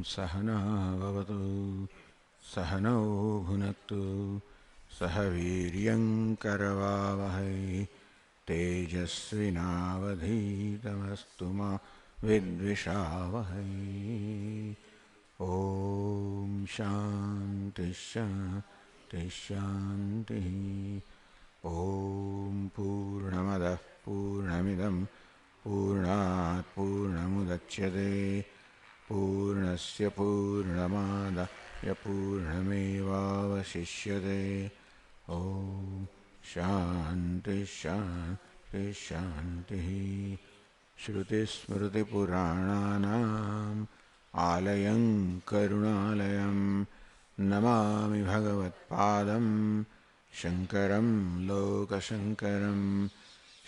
सहना भवतु सहनौ भुनक्तु सह वीर्यं करवावहै तेजस्विनावधीतमस्तु मा विद्विषावहै। ॐ शान्ति शान्ति शान्तिः। ॐ पूर्णमदः पूर्णमिदं पूर्णात् पूर्णमुदच्यते पूर्णस्य पूर्णमादाय पूर्णमेवावशिष्यते। ॐ शान्ति शान्ति शान्तिः। श्रुतिस्मृतिपुराणानाम् आलयं करुणालयं नमामि भगवत्पादं शङ्करं लोकशङ्करं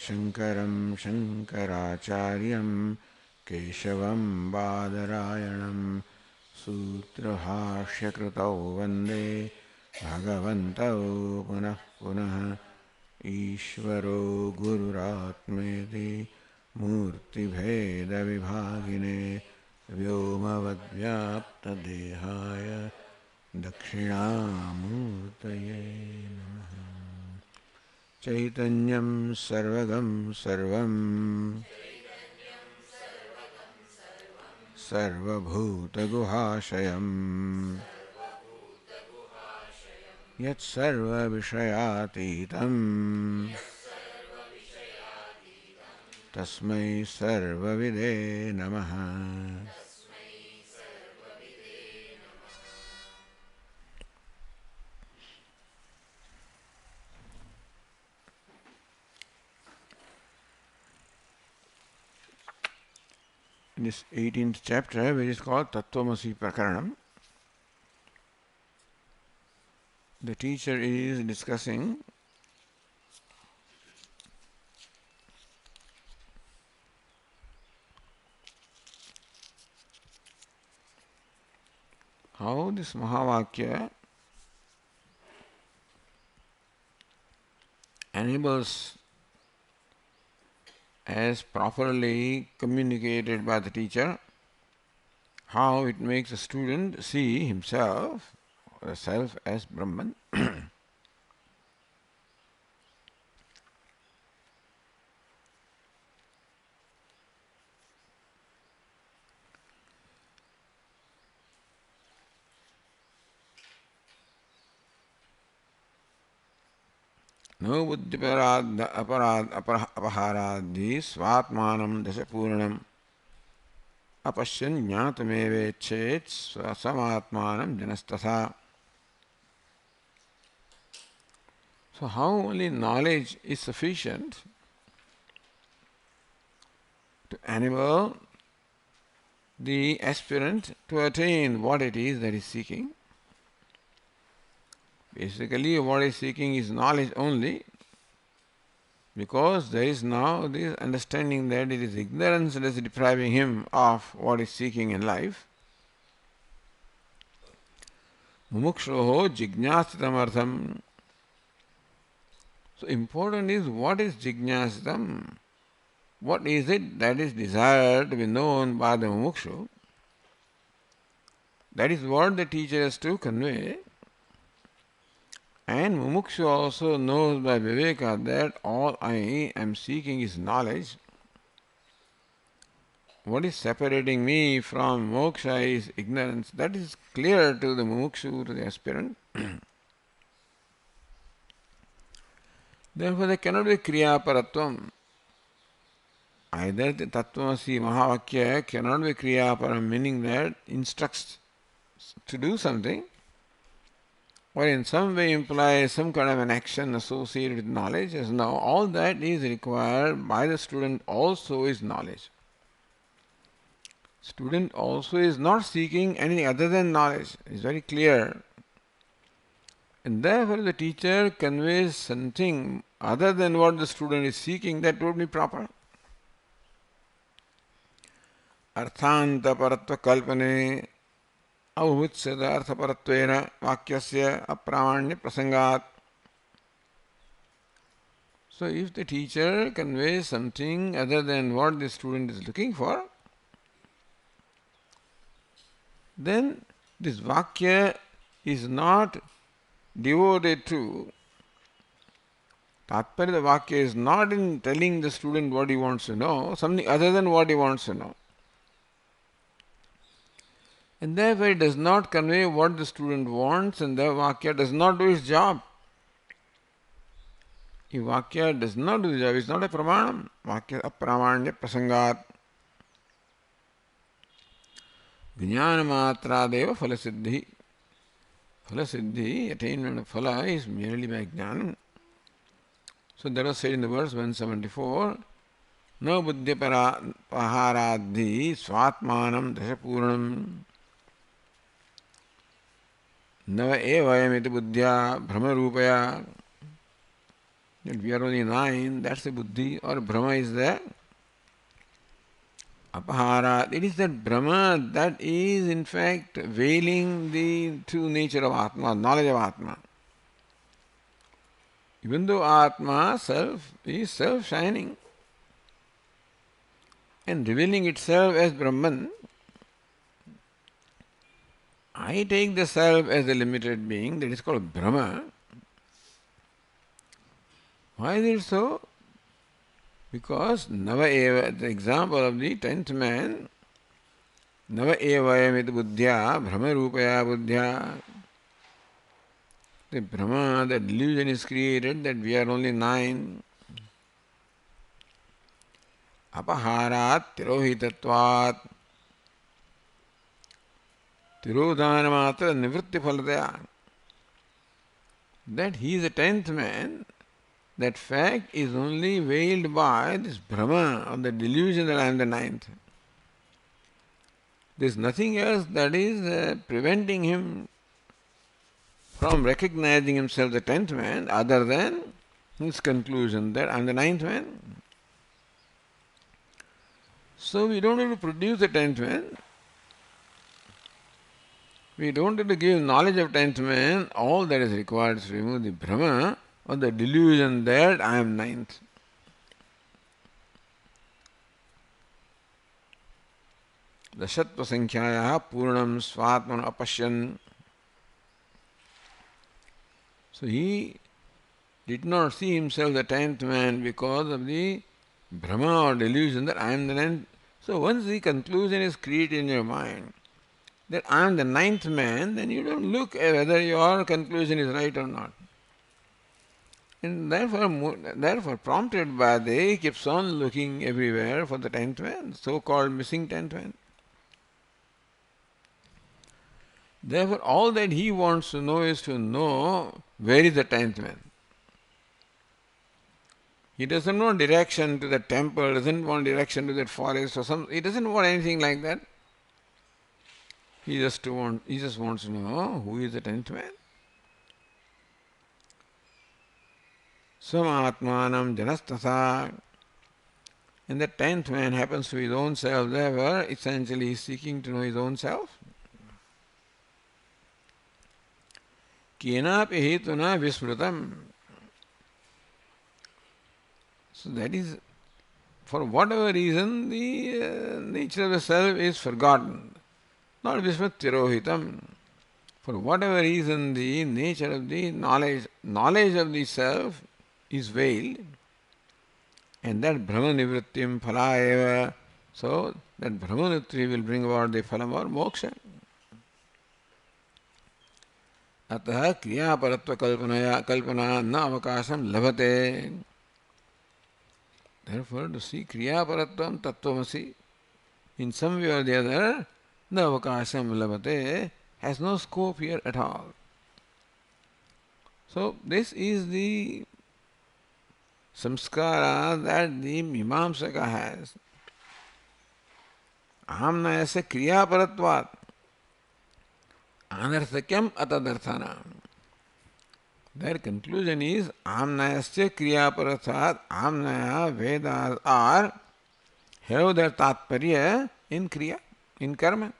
शङ्करं शङ्कराचार्यं केशवं बादरायणं सूत्रभाष्यकृतौ वन्दे भगवन्तौ पुनः पुनः। ईश्वरो गुरुरात्मेति मूर्तिभेदविभागिने व्योमवद्व्याप्तदेहाय दक्षिणामूर्तये नमः। चैतन्यं सर्वगं सर्वं सर्वभूतगुहाशयं यत्सर्वविषयातीतं तस्मै सर्वविदे नमः। In this 18th chapter, which is called Tattvamasi Prakaranam, the teacher is discussing how this Mahavakya enables, as properly communicated by the teacher, how it makes a student see himself or the self as Brahman. No buddhiparad aparharadi svatmanam dasapurnam apashyan jnatamevechet samatmanam janastatha. So how only knowledge is sufficient to enable the aspirant to attain what it is that is seeking? Basically, what is seeking is knowledge only, because there is now this understanding that it is ignorance that is depriving him of what is seeking in life. Mumukshoho jijñāsitam artham. So important is, what is jijñāsitam? What is it that is desired to be known by the mumukshu? That is what the teacher has to convey. And mumukshu also knows by viveka that all I am seeking is knowledge. What is separating me from moksha is ignorance. That is clear to the mumukshu, to the aspirant. Therefore, there cannot be kriya paratvam. Either the Tattvamasi Mahavakya cannot be kriya param, meaning that instructs to do something, or in some way implies some kind of an action associated with knowledge, as now all that is required by the student also is knowledge. Student also is not seeking anything other than knowledge. It is very clear. And therefore the teacher conveys something other than what the student is seeking, that would be proper. Arthanta paratva kalpane avhutsada arthaparattvena vakyasya apramanya prasangat. So if the teacher conveys something other than what the student is looking for, then this Vakya is not devoted to, Tatparya, the Vakya is not in telling the student what he wants to know, something other than what he wants to know. And therefore it does not convey what the student wants, and the Vakya does not do its job. If Vakya does not do the job, it's not a Pramanam. Vakya apramanya prasangat. Jnana matradeva phalasiddhi. Phalasiddhi, attainment of phala, is merely by jnana. So that was said in the verse 174. No buddhya paharadhi swatmanam dashapurnam. Nava evayam iti buddhya brahmarupaya. That we are only 9, that's the buddhi, or Brahma is there. Apahara, it is that Brahma that is in fact veiling the true nature of Atma, knowledge of Atma. Even though Atma, self, is self-shining and revealing itself as Brahman, I take the self as a limited being, that is called Brahma. Why is it so? Because Nava Eva, the example of the 10th man, Nava Evayam iti buddhya, Brahma Rupaya buddhya. The Brahma, the delusion is created that we are only 9. Apaharat tirohitatvat. Tirodhanamatra nivritti phalataya. That he is the 10th man, that fact is only veiled by this Brahma, or the delusion that I am the 9th. There is nothing else that is preventing him from recognizing himself the 10th man other than his conclusion that I am the 9th man. So we don't have to produce the 10th man. We don't have to give knowledge of 10th man. All that is required is to remove the Brahma, or the delusion that I am 9th. Dashatva sankhyayaha purnam svatman apashyan. So he did not see himself the 10th man because of the Brahma or delusion that I am the 9th. So once the conclusion is created in your mind that I am the 9th man, then you don't look at whether your conclusion is right or not. And therefore, prompted by he keeps on looking everywhere for the 10th man, so-called missing 10th man. Therefore, all that he wants to know is to know where is the 10th man. He doesn't want direction to the temple, doesn't want direction to that forest or some. He doesn't want anything like that. He just wants to know who is the 10th man. Swamatmanam janastasa. And the 10th man happens to be his own self, therefore essentially he is seeking to know his own self. Kenapi hetuna vismrutam. So that is, for whatever reason, the nature of the self is forgotten. Not vismrat tirohitam. For whatever reason, the nature of the knowledge of the self is veiled, and that Brahma nivrittim phala eva. So that Brahma nivritti will bring about the phalam or moksha. Atah kriya paratva kalpana na avakasham labhate. Therefore, to see kriya paratvam tattvamasi in some way or the other, na avakasham labhate has no scope here at all. So this is the samskara that the Mimamsaka has. Ahamnayasya kriya paratvat anarthakyam atadarthanam. Their conclusion is Ahamnayasya kriya paratvat. Ahamnaya Vedas have their tatparya in kriya, in karma.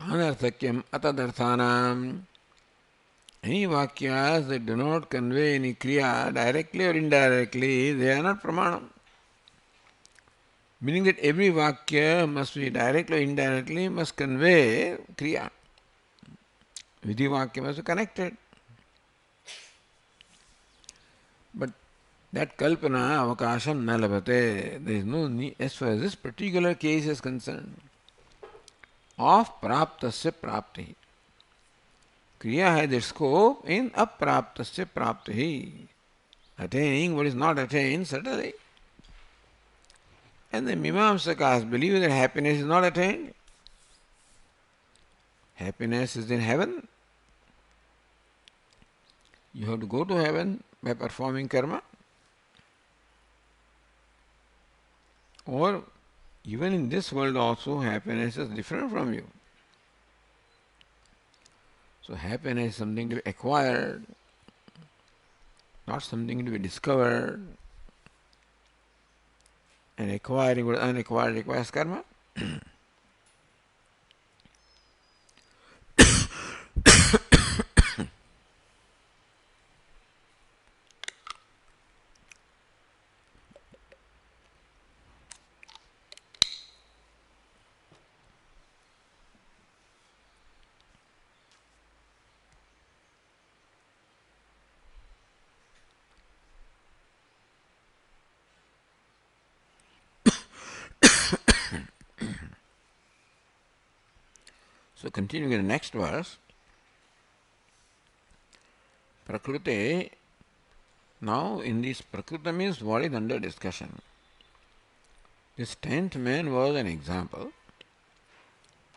Anarthakyam atadarthanam. Any vakyas that do not convey any kriya directly or indirectly, they are not pramanam. Meaning that every vakya must be directly or indirectly must convey kriya. Vidhi vakya must be connected. But that kalpana avakasham na labhate. There is no need, as far as this particular case is concerned, of praptasya prapti. Kriya has its scope in apraptasya prapti. Attaining what is not attained, certainly. And the Mimamsakas believe that happiness is not attained. Happiness is in heaven. You have to go to heaven by performing karma. Or even in this world also, happiness is different from you. So happiness is something to be acquired, not something to be discovered. And acquiring or unacquired requires karma. So continuing in the next verse, Prakrute, now in this Prakrita means what is under discussion. This 10th man was an example.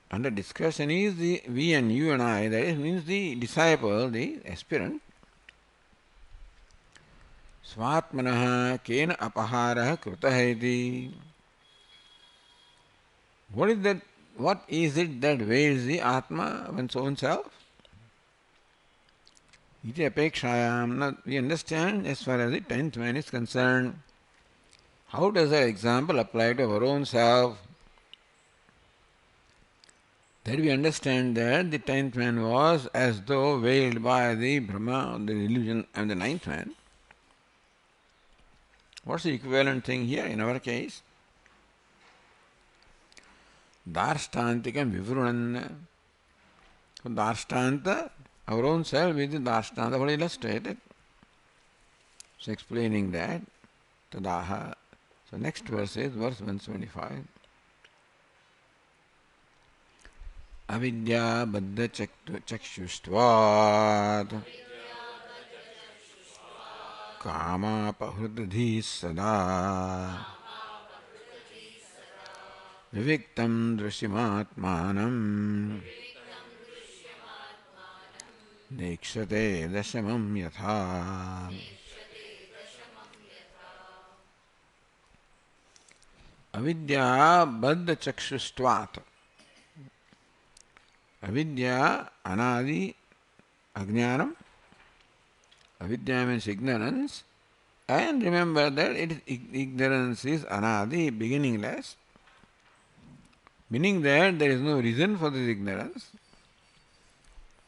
Under discussion is the we and you and I, that is, means the disciple, the aspirant. Svatmanaha kena apaharaha krutaha iti. What is it that veils the Atma, one's own self? Iti apekshayam. Now we understand as far as the 10th man is concerned. How does that example apply to our own self? That we understand that the 10th man was as though veiled by the Brahma, the illusion, and the 9th man. What's the equivalent thing here in our case? Darshtantikam vivrunan. So Darshtanta, our own self is the Darshtanta, what illustrated. So explaining that, Tadaha. So next verse is verse 175. Avidya baddha chakshustvat kama pahridhi sada viviktam drishyamatmanam dekshate dashamam yatha. Avidya baddha chakshustvat. Avidya, anadi, ajnanam. Avidya means ignorance. And remember that ignorance is anadi, beginningless. Meaning that there is no reason for this ignorance.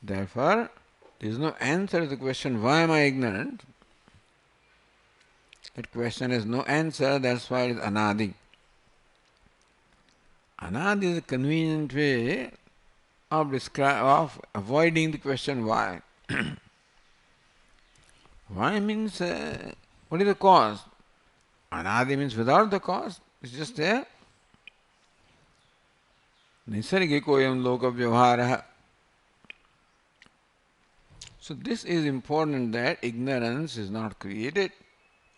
Therefore, there is no answer to the question, why am I ignorant? That question has no answer, that's why it is anadi. Anadi is a convenient way of avoiding the question why. Why means, what is the cause? Anadi means without the cause, it's just there. Nisargikoyam loka vyavharaha. So this is important, that ignorance is not created,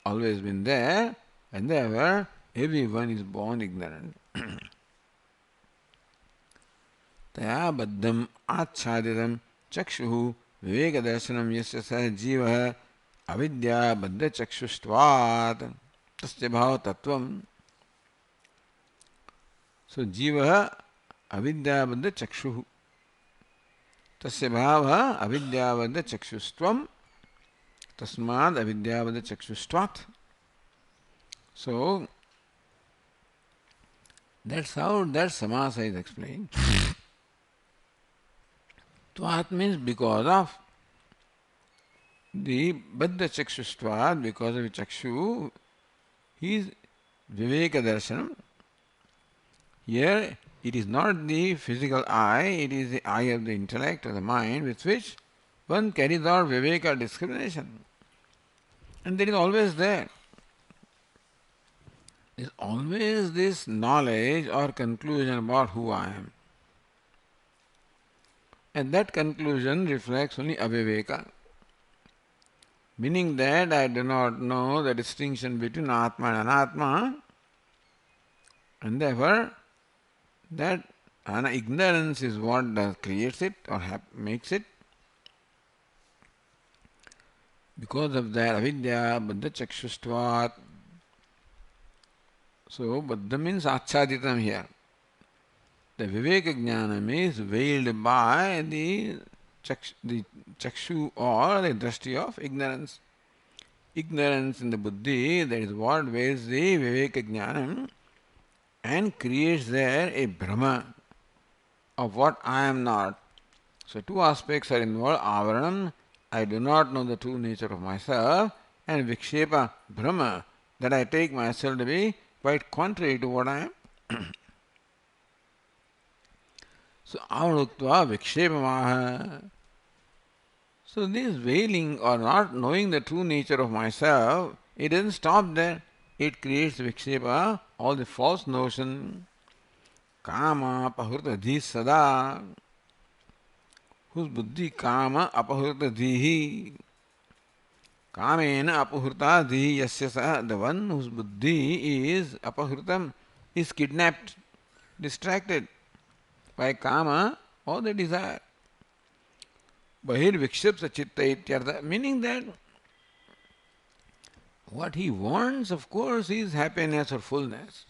always been there, and therefore everyone is born ignorant. Taya baddham achaditam chakshuhu vivekadarshanam yasya sah jivah avidya baddha chakshustvat tasya bhava tattvam. So jivah avidya baddha chakshuhu tasya bhava avidya baddha chakshustvam tasmad avidya baddha chakshustvat. So that's how that samasa is explained. Tvat means because of the baddha chakshustvat, because of the chakshu, he is viveka darshanam. Here, it is not the physical eye, it is the eye of the intellect or the mind with which one carries out viveka discrimination. And that is always there. There is always this knowledge or conclusion about who I am. And that conclusion reflects only aviveka, meaning that I do not know the distinction between Atma and Anatma, and therefore that ignorance is what creates it or makes it. Because of that, avidya, baddha chakshustvat. So, baddha means achaditam here. The viveka jnanam is veiled by the chakshu or the drashti of ignorance. Ignorance in the buddhi, that is what veils the viveka jnanam and creates there a brahma of what I am not. So, two aspects are involved: avaranam, I do not know the true nature of myself, and vikshepa, brahma, that I take myself to be quite contrary to what I am. So, avaruktva vikshepamaha. So, this veiling or not knowing the true nature of myself, it doesn't stop there. It creates vikshepa, all the false notion. Kama apahurta dhi sada. Whose buddhi kama apahurta dhihi. Kamena apahurta dhihi yasya sa. The one whose buddhi is apahurtam, is kidnapped, distracted by kama or the desire. Bahir vikshipsa chitta ityartha, meaning that what he wants, of course, is happiness or fullness.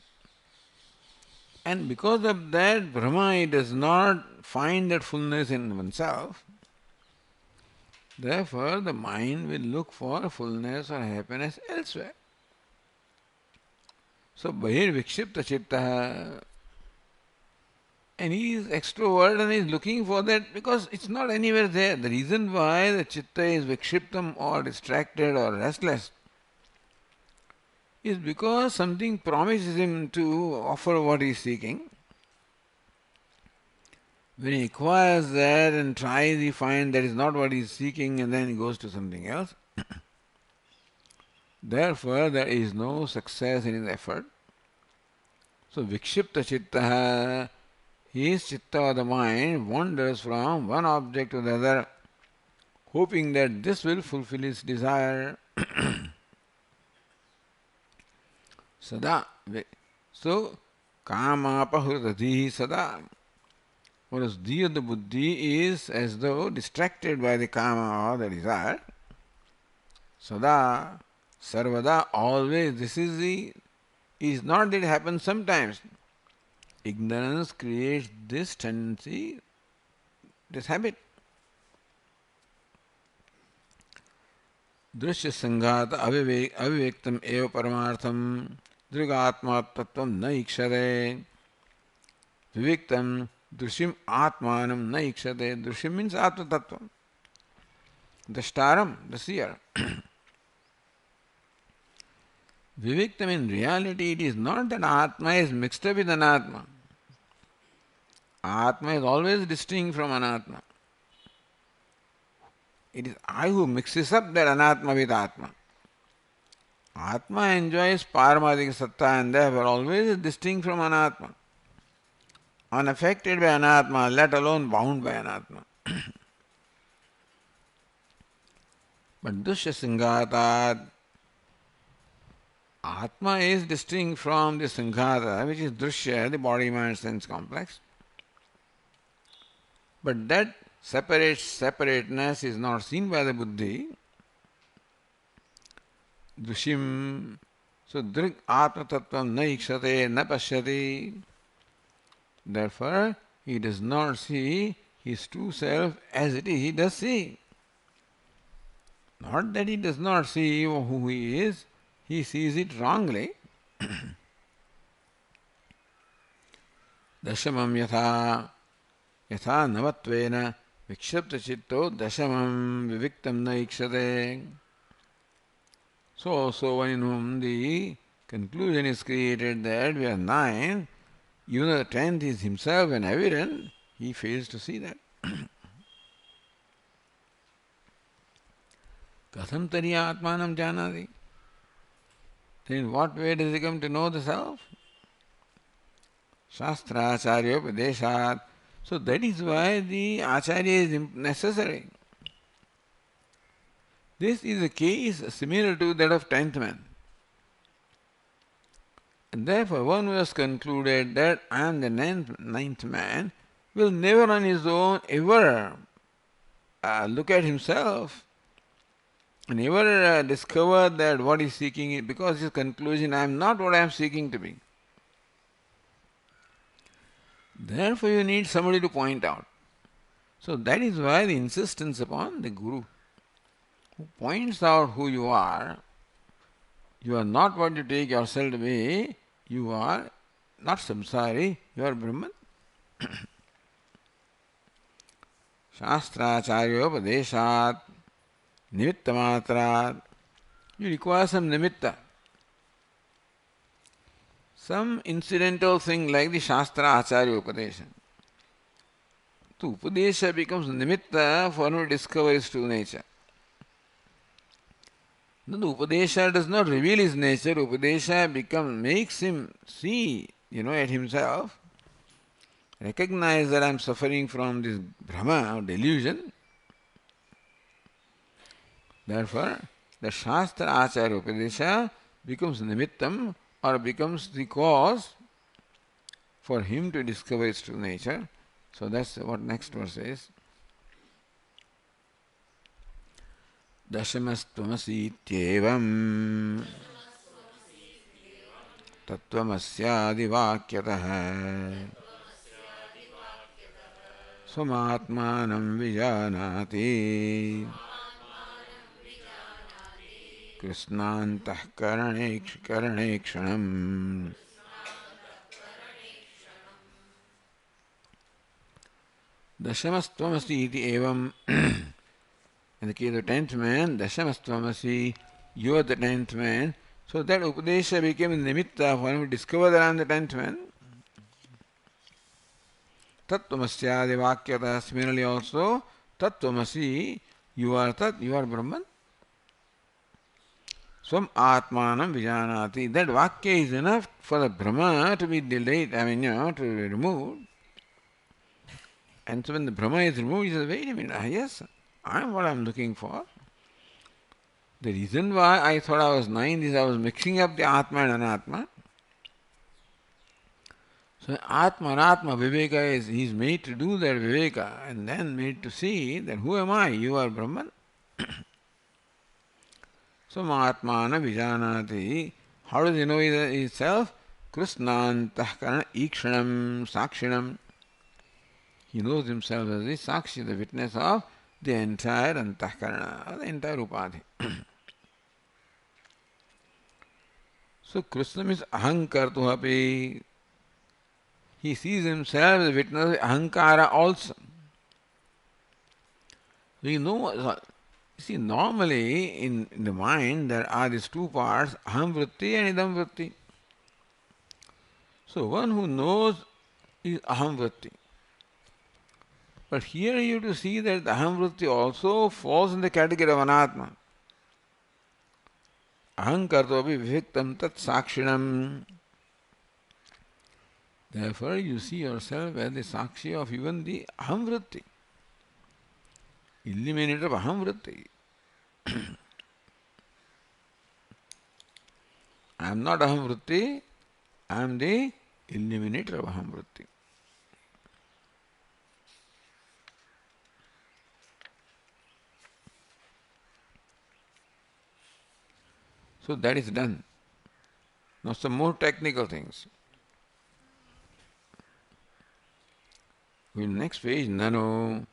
And because of that, Brahma does not find that fullness in oneself. Therefore, the mind will look for fullness or happiness elsewhere. So, Bahir vikshipta chitta. And he is extrovert and he is looking for that because it's not anywhere there. The reason why the chitta is vikshiptam or distracted or restless is because something promises him to offer what he is seeking. When he acquires that and tries, he finds that is not what he is seeking, and then he goes to something else. Therefore, there is no success in his effort. So, vikshipta chitta, his chitta or the mind wanders from one object to the other, hoping that this will fulfill his desire. Sada. So, kama apahurtadhi sada. Whereas the buddhi is as though distracted by the kama or the desire. Sada, sarvada, always. This is not that it happens sometimes. Ignorance creates this tendency, this habit. Drishya sanghata avivektam eva paramartham drigatma tattvam na ikshare. Vivektam drishim atmanam na ikshate. Drishim means atma tattvam. Dashtaram, the seer. Vivektam, in reality, it is not that Atma is mixed up with Anatma. Atma is always distinct from Anatma. It is I who mixes up that Anatma with Atma. Atma enjoys Paramadika Satta and therefore always is distinct from Anatma. Unaffected by Anatma, let alone bound by Anatma. But Dushya Singhatat, Atma is distinct from the Sanghata, which is Drushya, the body-mind sense complex. But that separateness is not seen by the buddhi. Drushim, so Drik Atma Tattvam na ikshate na pashyati. Therefore, he does not see his true self as it is, he does see. Not that he does not see who he is, he sees it wrongly. Dashamam yatha navatvena vikshapta chitto dashamam viviktam na ikshate. So in whom the conclusion is created that we are 9, Even though the tenth is himself and evident, he fails to see that. Katham tariya atmanam janati? Then in what way does he come to know the self? Shastra acharya upadeshat. So that is why the acharya is necessary. This is a case similar to that of tenth man. And therefore one who has concluded that I am the ninth man will never on his own ever look at himself and never discover that what he is seeking is, because his conclusion, I am not what I am seeking to be. Therefore you need somebody to point out. So that is why the insistence upon the Guru, who points out who you are. You are not what you take yourself to be. You are not samsari, you are Brahman. Shastracharya upadeshat nimitta matrat. You require some nimitta, some incidental thing like the Shastra Acharya Upadesha. So Upadesha becomes nimitta for one to discover his true nature. No, the Upadesha does not reveal his nature. Upadesha makes him see, at himself, recognize that I am suffering from this Brahma or delusion. Therefore, the Shastra Acharya Upadesha becomes nimittam, or becomes the cause for him to discover his true nature. So that's what next verse says. Dashamastvamasityevam tattvamasyadivakyatah swamatmanam vijanati krishnantah karane kshanam. Dashamastvamasi iti evam. In the case of 10th man, Dashamastvamasi, you are the 10th man. So that Upadesha became a nimitta for him to discover that I am the 10th man. Tattvamasyadi vakyata. Similarly also, Tattvamasi, you are Tat, you are Brahman. Swam Atmanam Vijanati. That Vakya is enough for the Brahma to be delayed, to be removed. And so when the Brahma is removed, he says, wait a minute, yes, I am what I am looking for. The reason why I thought I was 9 is I was mixing up the Atma and Anatma. So Atma and Atma Viveka he is made to do that Viveka and then made to see that who am I? You are Brahman. So Atmana Vijanati. How does he know himself? Krishnantah karana ikshanam sakshinam. He knows himself as the sakshi, the witness of the entire antahkarana, the entire upadhi. So Krishna means ahankartu api. He sees himself as a witness of ahankara also. So you know, see, normally in the mind there are these two parts, aham vritti and idam vritti. So one who knows is aham vritti. But here you have to see that the aham vritti also falls in the category of anatma. Ahankartopi viviktam tat sakshinam. Therefore you see yourself as the sakshi of even the aham vritti, illuminator of aham vritti. I am not aham vritti, I am the illuminator of aham vritti. So that is done. Now some more technical things. In next page, nano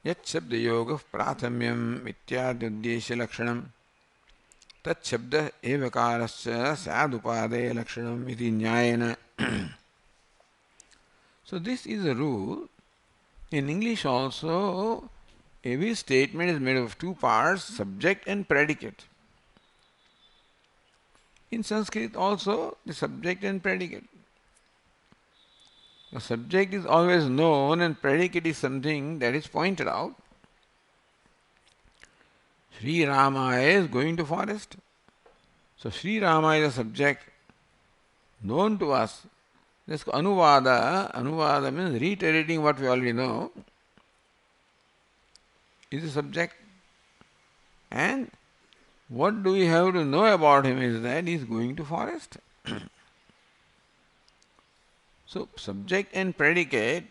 yat shabda yoga prathamyam ityadudesha lakshanam tat shabda evakarasya sadupade lakshanam iti nyayana. So this is a rule. In English also, every statement is made of two parts, subject and predicate. In Sanskrit also, the subject and predicate. The subject is always known and predicate is something that is pointed out. Sri Rama is going to forest. So Sri Rama is a subject known to us. This anuvada, anuvada means reiterating what we already know, is a subject. And what do we have to know about him is that he is going to forest. So subject and predicate,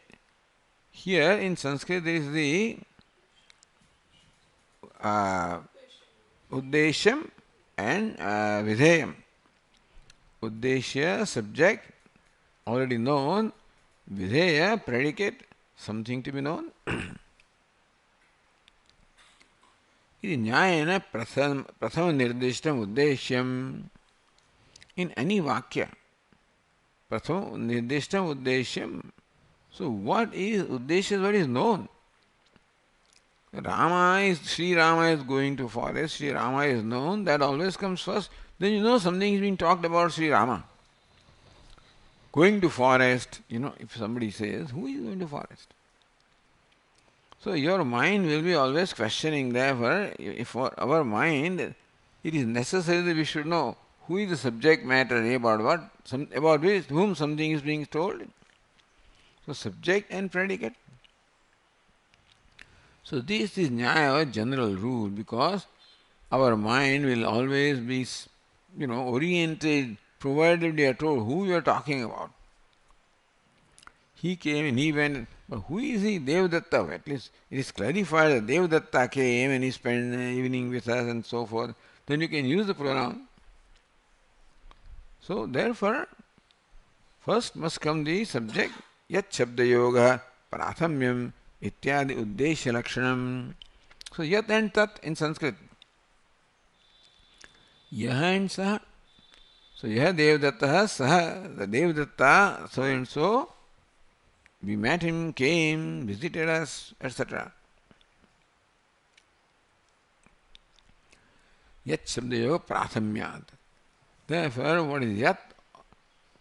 here in Sanskrit there is the uddeshyam and vidheyam. Uddeshya, subject, already known. Vidheya, predicate, something to be known. Iti nyayena prathama nirdishtam uddeshyam. In any vakya, prathama nirdishtam uddeshyam. So what is uddeshya? What is known? Sri Rama is going to forest, Sri Rama is known, that always comes first. Then you know something is being talked about Sri Rama. Going to forest, if somebody says, who is going to forest? So your mind will be always questioning. Therefore, if for our mind, it is necessary that we should know who is the subject matter, about what, about whom something is being told. So subject and predicate. So this is Nyaya, a general rule, because our mind will always be, oriented, provided we are told who we are talking about. He came and he went, but who is he? Devadatta. At least it is clarified that Devadatta came and he spent the evening with us and so forth. Then you can use the pronoun. So therefore, first must come the subject, yat shabda yoga, prathamyam, ityadi uddeshya lakshanam. So yat and tat in Sanskrit. Yaha and saha. So yaha devadatta, saha, the Devadatta, so and so, we met him, came, visited us, etc. Yat shabda yoga prathamyat. Therefore, what is yat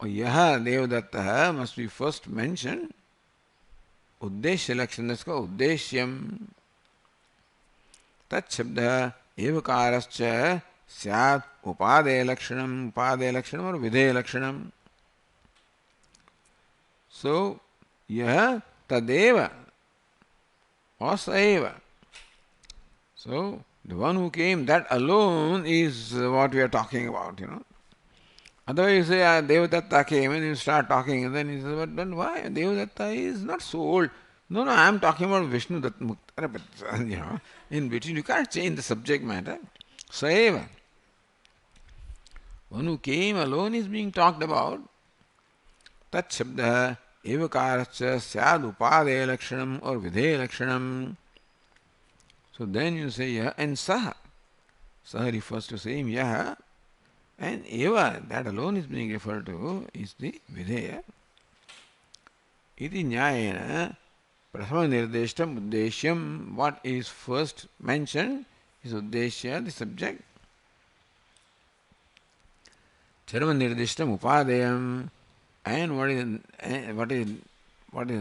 or yaha devadatta must be first mentioned. Uddeshya lakshana, that's called uddeshyam. Tat shabda evakarascha syat upade lakshanam or vidhe lakshanam. So, yaha tadeva or saeva. So, the one who came, that alone is what we are talking about, Otherwise you say, Devadatta came, and you start talking, and then he says, but then why? Devadatta is not so old. No, I am talking about Vishnu Datta. But, in between, you can't change the subject matter. Saeva. One who came alone is being talked about. Tat shabda evakarascha syad upade lakshanam or vidhe lakshanam. So then you say yaha and saha. Saha refers to same yaha. And eva, that alone is being referred to, is the videya. Iti nyayena prathama nirdeshtam uddeshyam. What is first mentioned is uddeshya, the subject. Charma nirdeshtam upadayam. And what is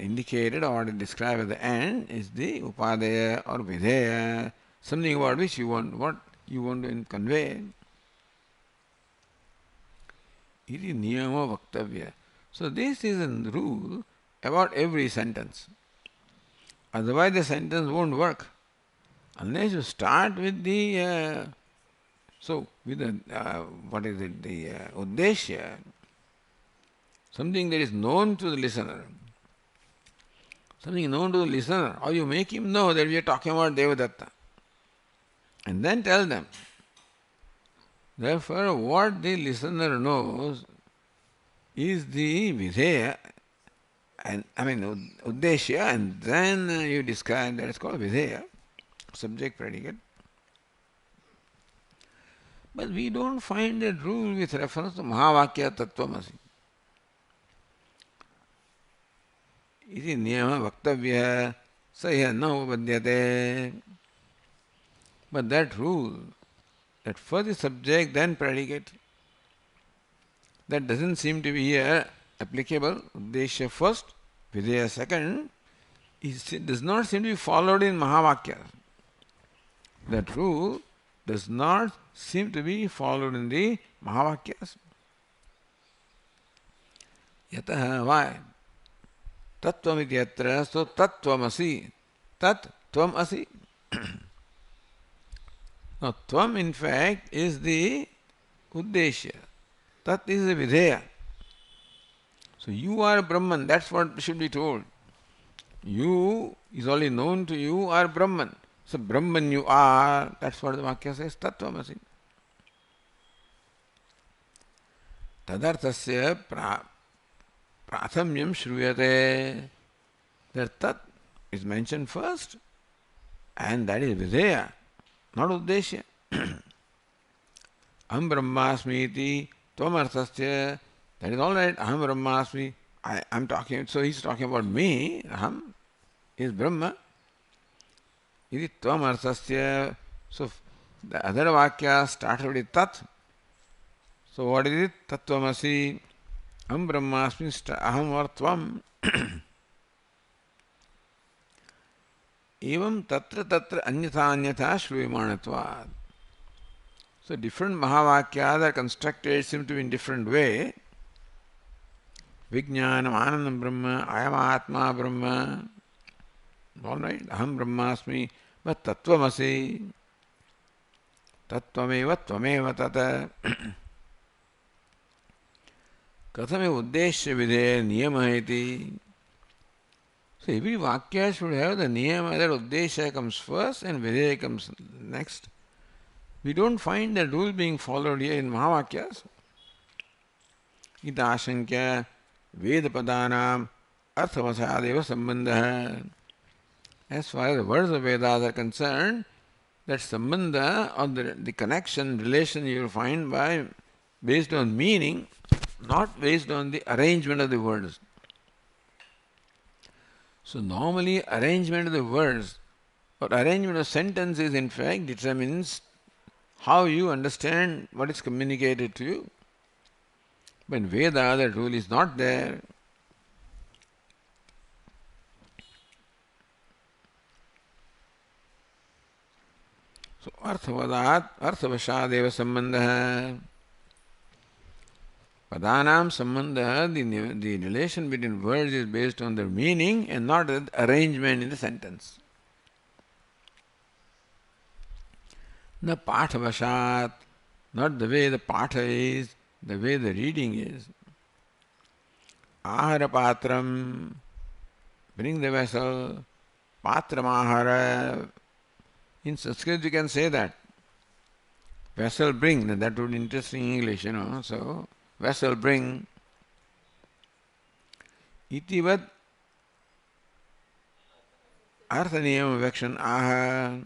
indicated or what is described at the end is the upadaya or videya, something about which you want to convey. Iti niyama vaktavya. So this is a rule about every sentence. Otherwise the sentence won't work. Unless you start with the uddeshya, something that is known to the listener. Something known to the listener, or you make him know that we are talking about Devadatta. And then tell them. Therefore, what the listener knows is the videya, uddeshya, and then you describe that it's called videya, subject predicate. But we don't find that rule with reference to Mahavakya Tattvamasi. Iti niyama vaktavya sahya na upadyate. But that rule, that first the subject, then predicate, that doesn't seem to be here applicable, Uddeshya first, Videya second, it does not seem to be followed in Mahavakya. That rule does not seem to be followed in the Mahavakyas. Yataha, why? Tattvam iti yatra, so tattvamasi. Tat tvam asi. Now, tvam in fact is the Uddeshya. Tat is the Videya. So you are Brahman, that's what should be told. You is only known to you are Brahman. So Brahman you are, that's what the Vakya says, Tattvamasi. Tadarthasya prathamyam shruyate. That Tat is mentioned first, and that is Videya, not Uddeshya. Aham Brahmasmi iti tvamarthasya. That is all right. Aham Brahmasmi. I am talking, so he's talking about me. Aham is Brahma. Iti tvamarthasya. So the other Vakya started with Tat. So what is it? Tattvamasi. Aham Brahmasmi. Aham or Tvam. Evam tatra tatra anyatha anyatha shruyamanatvad. So different Mahavakyas are constructed, seem to be in different way. Vijnanam Anandam Brahma, Ayam Atma Brahma. All right, Aham Brahmasmi, but Tattvamasi. Tattvameva Tvameva Tata. Kathame Uddeshya Videya Niyama iti. So every Vakya should have the Niyama that Uddeshya comes first and Videya comes next. We don't find that rule being followed here in Mahavakyas. Ita ashankya Vedapadanam Arthavasadeva Sambandha. As far as the words of Vedas are concerned, that Sambandha or the connection, relation you will find by based on meaning, not based on the arrangement of the words. So normally arrangement of the words or arrangement of sentences in fact determines how you understand what is communicated to you. But in Veda, that rule is not there. So, arthavashadeva sambandha. Padanam sambandha, the relation between words is based on their meaning and not the arrangement in the sentence. Na pathavashat, not the way the patha is, the way the reading is. Ahara patram, bring the vessel. Patram ahara. In Sanskrit you can say that. Vessel bring, that would be interesting English, So, vessel bring. Itivat artha niyama vivakshan aha.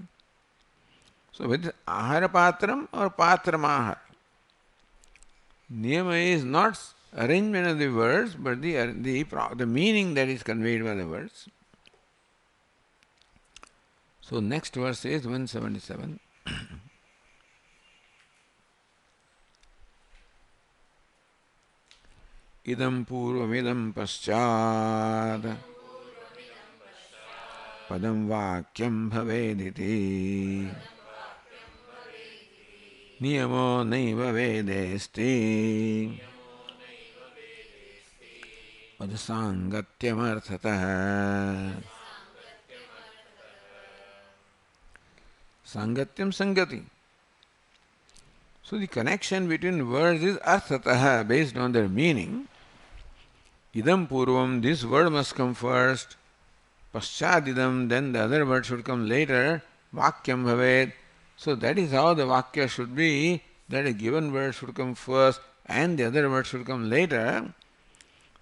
So, with ahara patram or patram ahara. Niyama is not arrangement of the words, but the meaning that is conveyed by the words. So next verse is 177. Idam purvamidam paschad padam vakyam bhavediti niyamo naiva vedesti padasangatyamarthatah. Sangatyam sangati. So the connection between words is arthatah, based on their meaning. Idam purvam, this word must come first. Paschadidam, then the other word should come later. Vakyam bhaved. So that is how the Vakya should be, that a given word should come first and the other word should come later.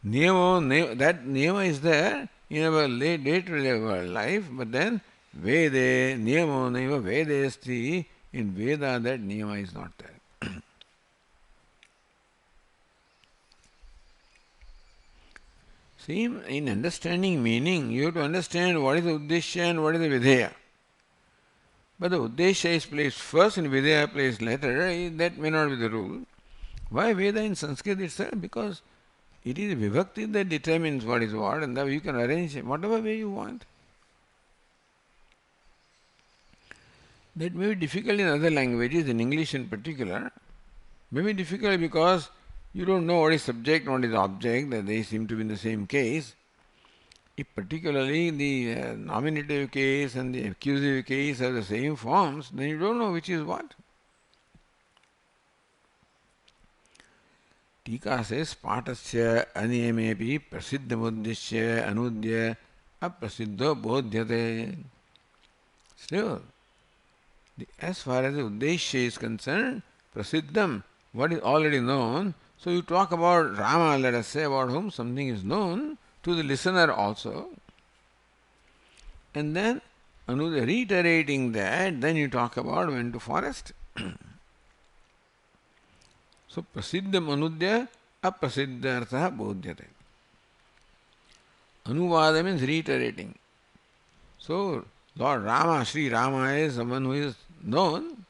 Niyamo, that niyama is there in our day-to-day life, but then Vede, niyamo naiva vedesti, in Veda that niyama is not there. See, in understanding meaning, you have to understand what is the Uddeshya and what is the Videya. But the Uddeshya is placed first and Videya placed later, that may not be the rule. Why Veda in Sanskrit itself? Because It is vibhakti that determines what is what, and that you can arrange it whatever way you want. That may be difficult in other languages, in English in particular. May be difficult because you don't know what is subject, what is object, that they seem to be in the same case. If particularly the nominative case and the accusative case are the same forms, then you don't know which is what. Tika says, Patasya aniyamepi prasiddhamuddishya anudya aprasiddho bodhyate. Still, as far as the uddeshya is concerned, prasiddham, what is already known. So you talk about Rama, let us say, about whom something is known to the listener also. And then, reiterating that, then you talk about when to forest. So, prasiddham anudya aprasiddhartha bodhyate. Anuvada means reiterating. So, Lord Rama, Sri Rama is someone who is known,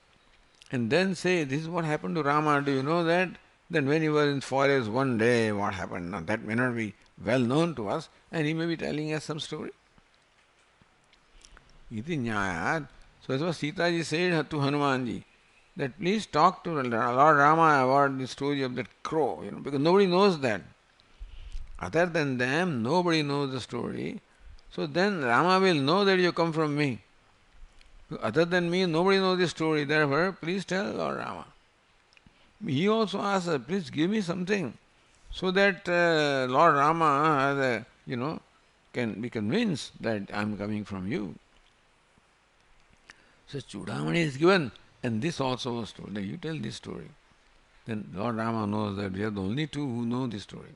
and then say, this is what happened to Rama, do you know that? Then when he was in forest one day, what happened? Now that may not be well known to us, and he may be telling us some story. Iti nyayat. So that's what Sitaji said to Hanumanji, that please talk to Lord Rama about the story of that crow, because nobody knows that. Other than them, nobody knows the story. So then Rama will know that you come from me. Other than me, nobody knows the story. Therefore, please tell Lord Rama. He also asked, please give me something, so that Lord Rama, can be convinced that I am coming from you. So Chudamani is given, and this also was told, that you tell this story. Then Lord Rama knows that we are the only two who know this story.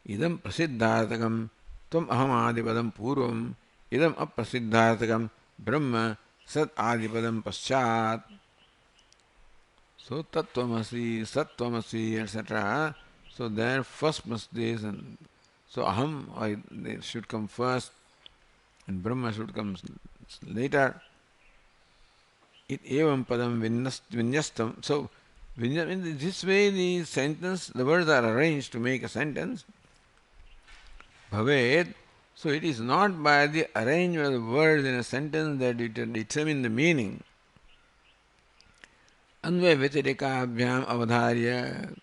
Idam prasiddhartakam tvam aham adipadam purvam idam aprasiddhartakam brahma sat adipadam paschat. So tattvamasi, sattvamasi, etc. So there first must this, and so aham they should come first, and Brahma should come later. It evam padam vinyastam. So in this way the words are arranged to make a sentence. Bhaved. So it is not by the arrangement of the words in a sentence that it will determine the meaning. Anvaya vyatirikabhyam avadharya.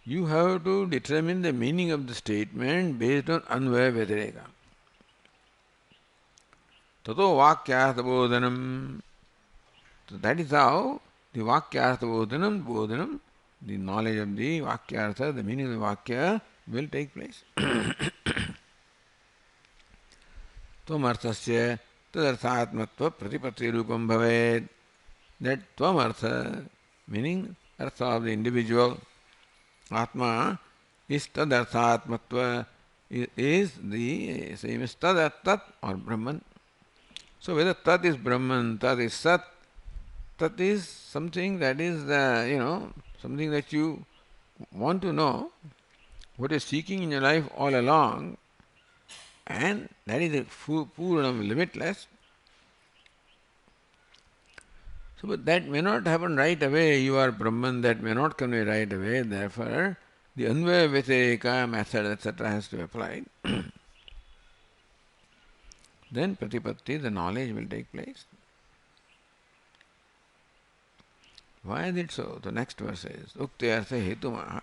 You have to determine the meaning of the statement based on anvaya vyatirika. Tato vakyartha bodhanam. So that is how the vakyartha bodhanam, the knowledge of the vakyartha, the meaning of the vakya will take place. Tvamarthasya tadarthatmatva pratipatti rupam bhaved. That tvamartha, meaning artha of the individual, atma, is tadarthatmatva, is the same as tadat or Brahman. So whether tat is Brahman, tat is sat, tat is something that is, something that you want to know, what you're seeking in your life all along, and that is the Puranam, limitless. So, but that may not happen right away. You are Brahman, that may not convey right away. Therefore, the Anvaya Vyatirika method, etc., has to be applied. Then Pratipatti, the knowledge will take place. Why is it so? The next verse says, Ukti artha hetumaha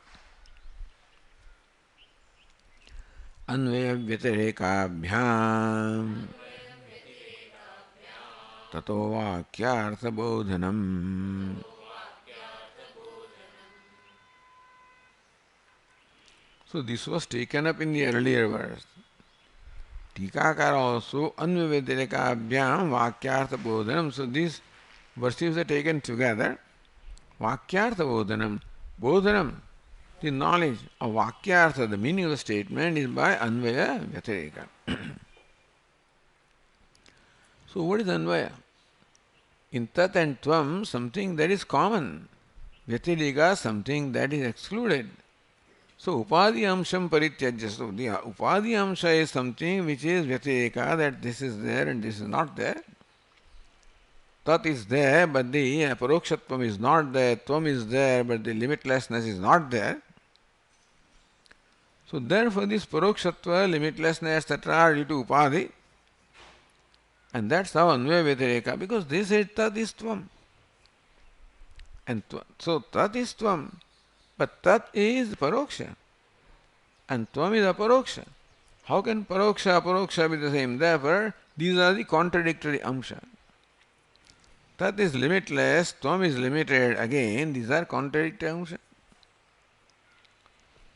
Anvaya Vyatirikabhyam Tato Vakyartha Bodhanam. So this was taken up in the earlier verse. Tikakara also Anvaya Vyatirikabhyam Vakyartha Bodhanam. So these verses are taken together. Vakyartha Bodhanam. Bodhanam, the knowledge of Vakyartha, the meaning of the statement, is by Anvaya Vyatirika. So what is Anvaya? In Tat and Tvam, something that is common. Vyatirika, something that is excluded. So Upadi Amsham Parityajya. So the Upadi Amsha is something which is Vyatirika, that this is there and this is not there. Tat is there, but the parokshatvam is not there. Tvam is there, but the limitlessness is not there. So therefore this parokshatva, limitlessness, etc. are due to upadhi. And that's how Anvaya Vyatireka, because this is Tat is Tvam. And so Tat is Tvam, but Tat is Paroksha, and Tvam is Aparoksha. How can Paroksha, Aparoksha be the same? Therefore, these are the contradictory amsha. Tat is limitless, Tvam is limited. Again, these are contradictory amsha.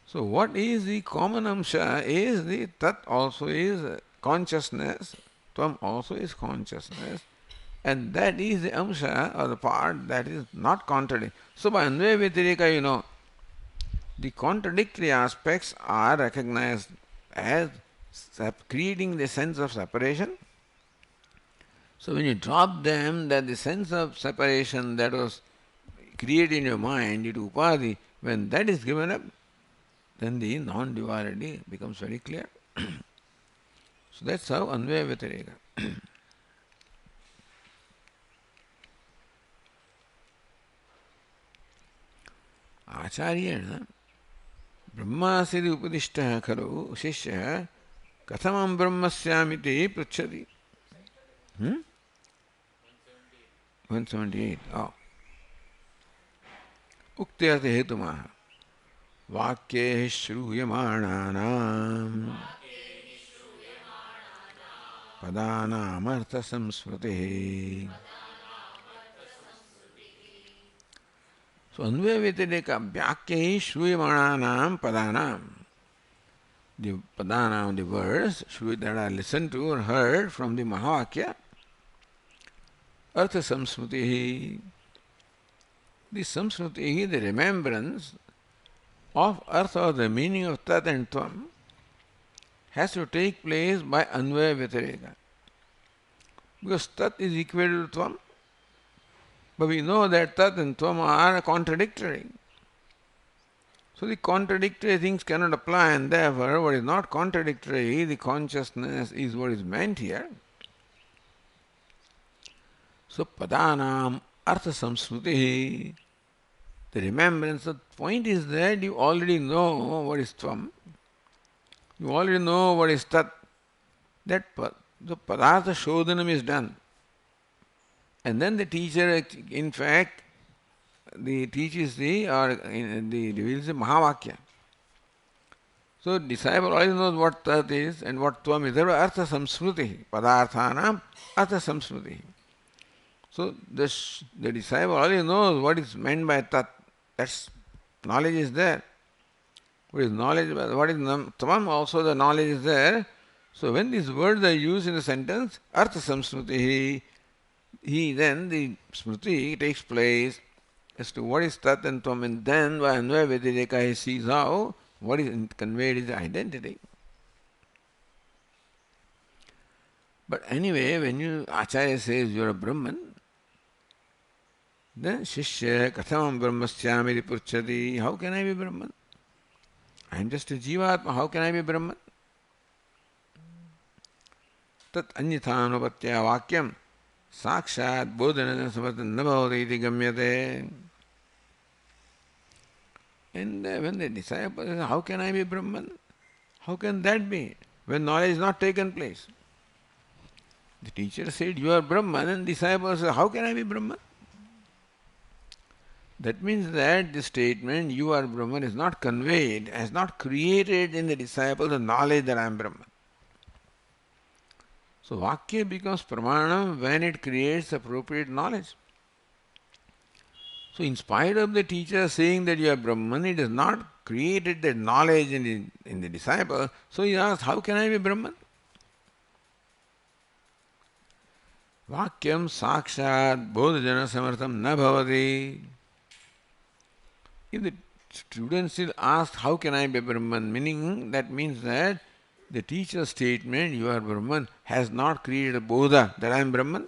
So what is the common amsha is the Tat also is consciousness, Tvam also is consciousness, and that is the amsha or the part that is not contradictory. So by Anvaya Vyatireka, the contradictory aspects are recognized as creating the sense of separation. So when you drop them, that the sense of separation that was created in your mind due to upadhi, when that is given up, then the non-duality becomes very clear. So that's how Anvaya Vyatireka. Acharyena ब्रह्मासीदि उपदिष्टः खलु शिष्यः कथमं ब्रह्मस्यामिति पृच्छति. 178. उक्त्यर्थ हेतुमः वाक्ये श्रूयमाणानां पदानामर्थ संस्मृतिः. So Anvaya Vyatireka Vyakyai Shruyamananam Padanam. The Padanam, the words that are listened to or heard from the Mahavakya. Artha Samsmriti. The Samsmriti, the remembrance of Artha or the meaning of Tat and Tvam, has to take place by Anvaya Vyatireka. Because Tat is equal to Tvam. But we know that Tat and Tvam are contradictory. So the contradictory things cannot apply, and therefore what is not contradictory, the consciousness, is what is meant here. So Padanam Artha Samsmriti, the remembrance, the point is that you already know what is Tvam, you already know what is Tat, that the Padartha Shodhanam is done. And then the teacher, in fact, teaches reveals the Mahavakya. So disciple already knows what Tat is and what Tvam is. There are Artha Samsmriti, Padarthanam Artha Samsmriti. So the disciple already knows what is meant by Tat. That's knowledge is there. What is knowledge? What is Tvam? Also the knowledge is there. So when these words are used in a sentence, Artha Samsmriti, then the smriti takes place as to what is Tat and Tvam, and then by Anvaya Vyatireka he sees how what is conveyed is the identity. But anyway, when Acharya says you are a Brahman, then Shishya Kathamam Brahmasyamiti Purchati, how can I be Brahman? I am just a Jivatma, how can I be Brahman? Tat Anyathanupatya Vakyam Sakshat Bodhana Samatana Nabhavati iti Gamyate. And when the disciple says, how can I be Brahman? How can that be? When knowledge is not taken place. The teacher said, you are Brahman, and disciple says, how can I be Brahman? That means that the statement, you are Brahman, is not conveyed, has not created in the disciple the knowledge that I am Brahman. So Vakya becomes Pramanam when it creates appropriate knowledge. So in spite of the teacher saying that you are Brahman, it has not created that knowledge in the disciple. So he asks, how can I be Brahman? Vakyam sakshat bodhajana samartham na bhavati. If the student still asks, how can I be Brahman? Meaning, that means that the teacher's statement, you are Brahman, has not created a bodha that I am Brahman.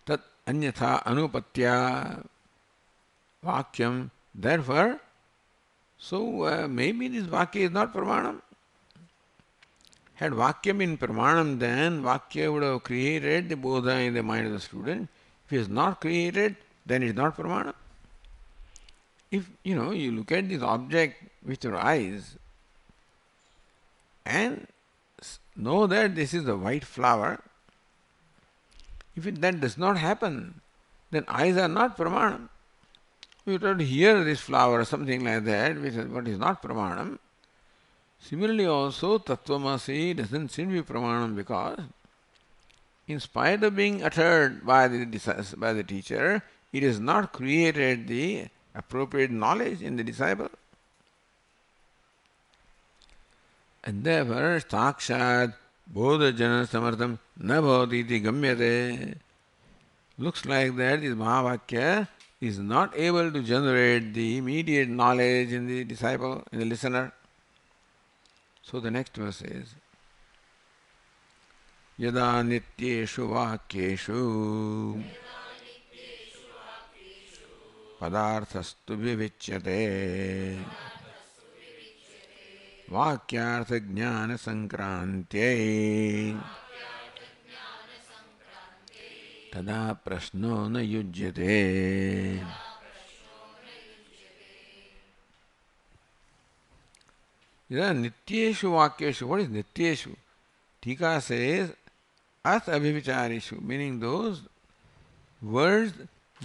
Tat anyatha anupatya vakyam. Therefore, so maybe this vakya is not pramanam. Had Vakya been Pramanam, then Vakya would have created the Bodha in the mind of the student. If it is not created, then it is not Pramanam. If you look at this object with your eyes and know that this is a white flower, if that does not happen, then eyes are not Pramanam. You have to hear this flower or something like that, which is what is not Pramanam. Similarly also, Tattvamasi doesn't seem to be Pramanam because in spite of being uttered by the teacher, it has not created the appropriate knowledge in the disciple. And therefore, Sakshat Bodha Jana Samartham Na Bhavati iti Gamyate. Looks like that this Mahavakya is not able to generate the immediate knowledge in the disciple, in the listener. So the next verse is Yada nityeshu vakyeshu padarthastu vivichyate vakyartha jnana sankrantye tada prashno na yujyate. Yada nityeshu vakyeshu. What is nityeshu? Tika says At abhivicharishu, meaning those words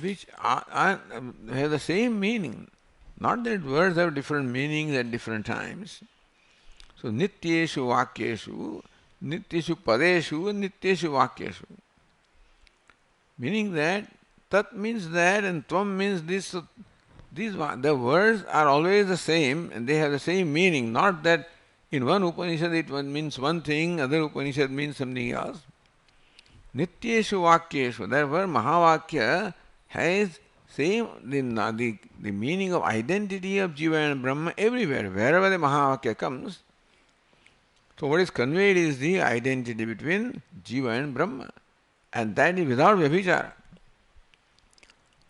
which have the same meaning. Not that words have different meanings at different times. So nityeshu vakyeshu, nityeshu padeshu, nityeshu vakyeshu. Meaning that tat means that and tvam means this. So the words are always the same and they have the same meaning. Not that in one Upanishad it means one thing, other Upanishad means something else. Nityeshu vakyeshu. Therefore, Mahavakya has same the meaning of identity of Jiva and Brahma everywhere. Wherever the Mahavakya comes, so what is conveyed is the identity between Jiva and Brahma. And that is without Vyabhichara.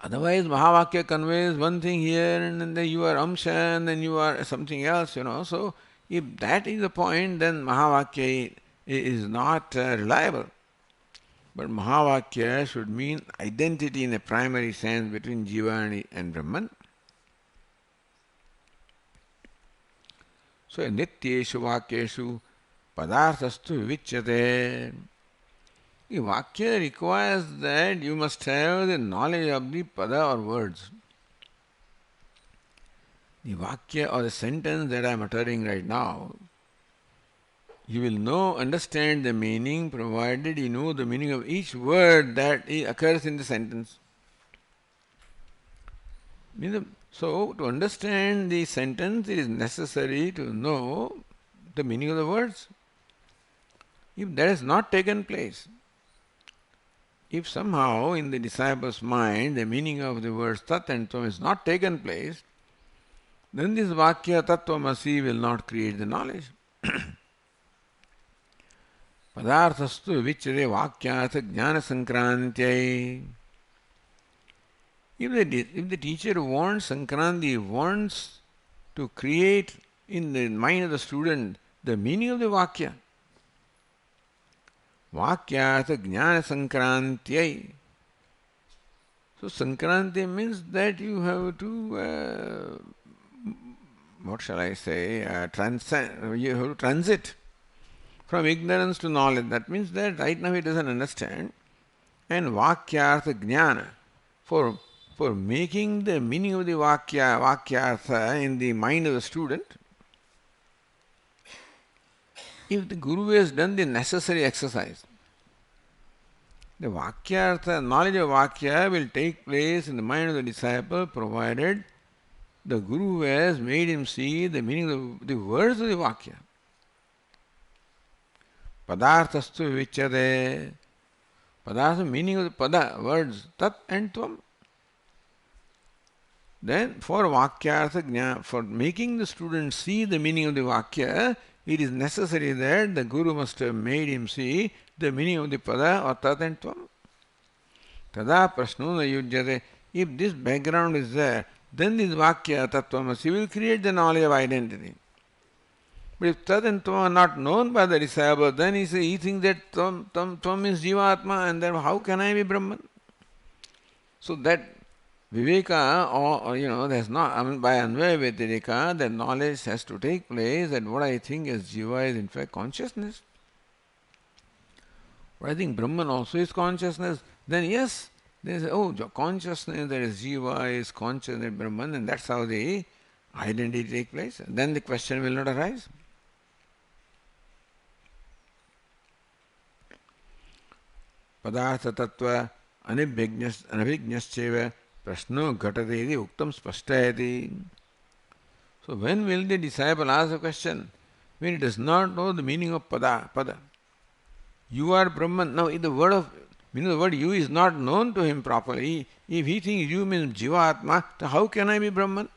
Otherwise, Mahavakya conveys one thing here and then you are Amsha and then you are something else, So, if that is the point, then Mahavakya is not reliable. But Mahavakya should mean identity in a primary sense between Jiva and Brahman. So, nityeshu vakyeshu padarthastu vivichyate. The Vakya requires that you must have the knowledge of the pada or words. The Vakya or the sentence that I am uttering right now, you will understand the meaning provided you know the meaning of each word that occurs in the sentence. So, to understand the sentence, it is necessary to know the meaning of the words. If that has not taken place, if somehow in the disciple's mind the meaning of the words tat and tvam has not taken place, then this Vakya Tattvamasi will not create the knowledge. Padarthastu vichyate vakyartha jnana sankrantye. If the teacher wants Sankranti, wants to create in the mind of the student the meaning of the Vakya, Vakyartha jnana sankrantye. So Sankranti means that you have to, transcend, you have to transit from ignorance to knowledge. That means that right now he doesn't understand. And Vakyartha jnana, for making the meaning of the Vakyartha in the mind of the student, if the Guru has done the necessary exercise, the Vakyartha, knowledge of Vakya will take place in the mind of the disciple provided the Guru has made him see the meaning of the words of the Vakya. Padarthastu vichyate. Padartha, meaning of the pada, words, tat and tvam. Then for Vakyartha jnana, for making the student see the meaning of the Vakya, it is necessary that the Guru must have made him see the meaning of the pada or tat and tvam. Tada prashno na yujyate. If this background is there, then this Vakya Tattvamasi will create the knowledge of identity. But if Tat and Tvam are not known by the disciple, then he thinks that Tvam means Jivatma, and then how can I be Brahman? So that Viveka, there's not, by Anvaya Vyatirika, that knowledge has to take place that what I think as Jiva is in fact consciousness. What I think Brahman also is consciousness, then yes, they say, consciousness that is Jiva is consciousness Brahman, and that's how the identity take place. Then the question will not arise. Padartha tattva anabhignyascheva prashno ghatate iti uktam spashtayati. So when will the disciple ask a question? When he does not know the meaning of pada. You are Brahman. Now, if the word you is not known to him properly, if he thinks you means Jivatma, then how can I be Brahman?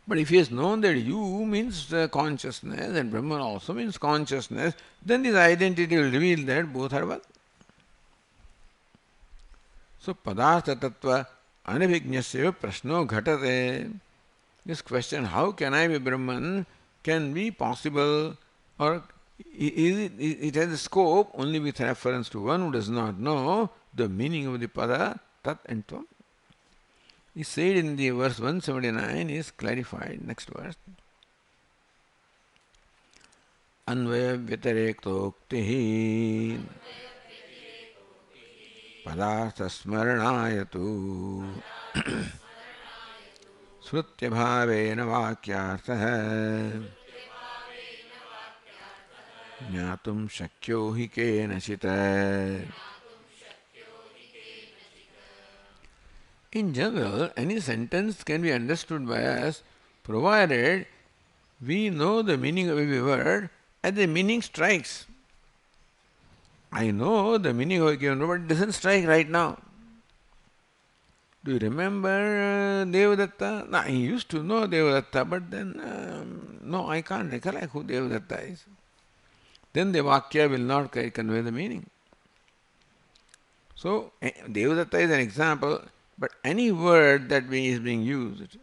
But if he has known that you means consciousness and Brahman also means consciousness, then this identity will reveal that both are one. So, padartha tattva anabhignyasya prashno ghatate. This question, how can I be Brahman, can be possible, or it has a scope only with reference to one who does not know the meaning of the pada, tat and tvam. He said in the verse 179 is clarified. Next verse. Anvaya vyatarektoktihi padartha smaranayatu srutya bhavena vakyartha jnatum shakyo hi kenachita. In general, any sentence can be understood by us provided we know the meaning of every word and the meaning strikes. I know the meaning of a given word, but it doesn't strike right now. Do you remember Devadatta? No, I used to know Devadatta, but then, no, I can't recollect who Devadatta is. Then the Vakya will not convey the meaning. So, Devadatta is an example. But any word that is being used,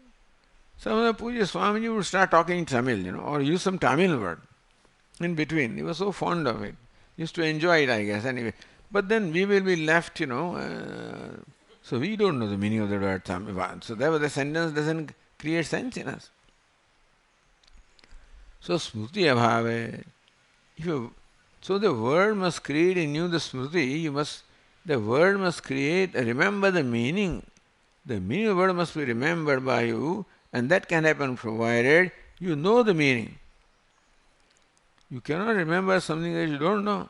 some of the Puja Swamiji would start talking in Tamil, or use some Tamil word in between. He was so fond of it. Used to enjoy it, I guess, anyway. But then we will be left, so we don't know the meaning of the word Tamil. So therefore the sentence doesn't create sense in us. So smruti abhave. So the word must create in you the smruti, the word must remember the meaning. The meaning of the word must be remembered by you, and that can happen provided you know the meaning. You cannot remember something that you don't know.